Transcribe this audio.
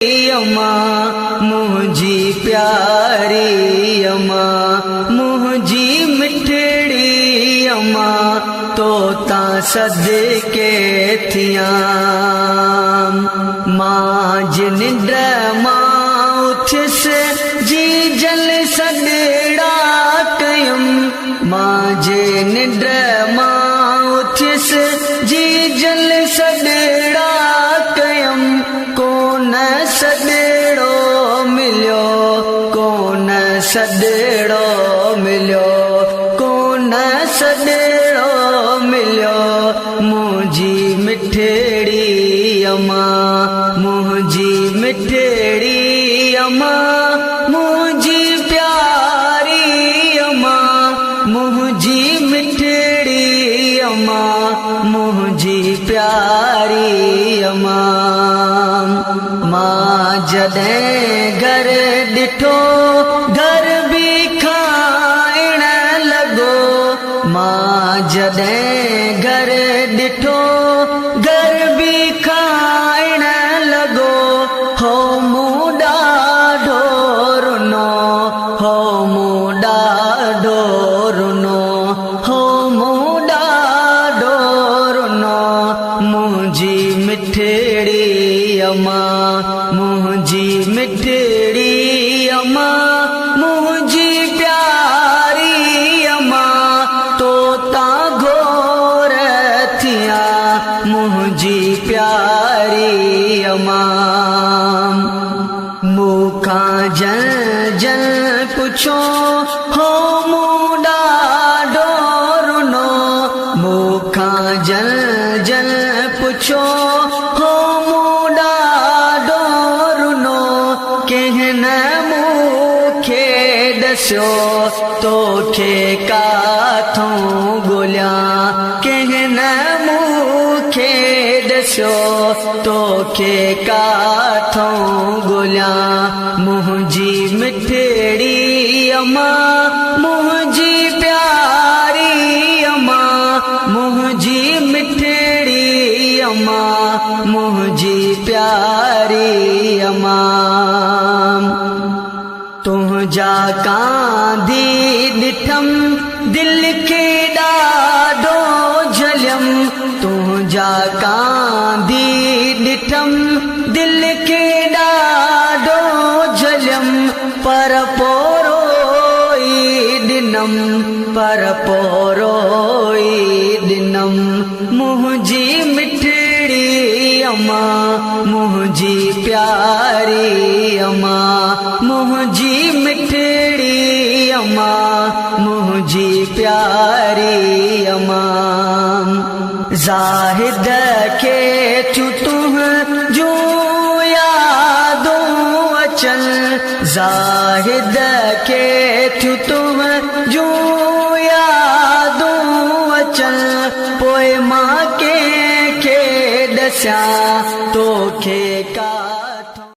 अम्मा मुंहिंजी प्यारी अम्मा मुंहिंजी मिठड़ी अम्मा तो तां सदके थियां मां जिन मां उथिस जी जल सॾड़ा कयम मां जे निंड मां उथिस जी जल सॾड़ा कयम कोन सॾड़ो मिलियो कोन सॾड़ो मिलियो कोन सॾड़ो मिलियो मुंहिंजी मिठड़ी अम्मा मुंहिंजी मिठड़ी अम्मा मुंहिंजी प्यारी अम्मा मुंहिंजी मिठड़ी अम्मा मुंहिंजी प्यारी अम्मा मां जॾहिं घर ॾिठो घर बि खाइण लॻो मां जॾहिं घर ॾिठो घर बि खाइण लॻो हो मूं ॾाढो रुनो हो मूं ॾाढो रुनो हो मूं ॾाढो रुनो मुंहिंजी मिठड़ी अम्मा मुंहिंजी मिठड़ी अम्मा मुंहिंजी प्यारी अम्मा तो तां घोर थिया मुंहिंजी प्यारी अम्मा मूंखां जल जल पुछो हो मूं ॾाढो रुनो मूंखां जल जल पुछो हो मूं ॾाढो रुनो कंहिं न मूंखे ॾसियो तोखे काथों ॻोल्हियां कंहिं न मूंखे ॾसियो तोखे काथों ॻोल्हियां मुंहिंजी मिठड़ी अम्मा मुंहिंजी प्यारी अम्मा मुंहिंजी मिठड़ी अम्मा मुंहिंजी प्यारी अम्मा तुंहिंजा कांधी ॾिठम दिल खे ॾाढो झलियम तुंहिंजा कांधी ॾिठम दिल खे ॾाढो झलियम पर पोरोई ॾिनम पर पोरोई ॾिनम मुंहिंजी मिठड़ी अम्मा मुंहिंजी प्यारी अम्मा मुंहिंजी मिठड़ी अम्मा मुंहिंजी प्यारी अम्मा ज़ाहिद खे थियूं तुंहिंजूं यादूं अचन ज़ाहिद खे थियूं तुंहिंजूं यादूं अचन पोइ मां कंहिंखे ॾसियां तोखे का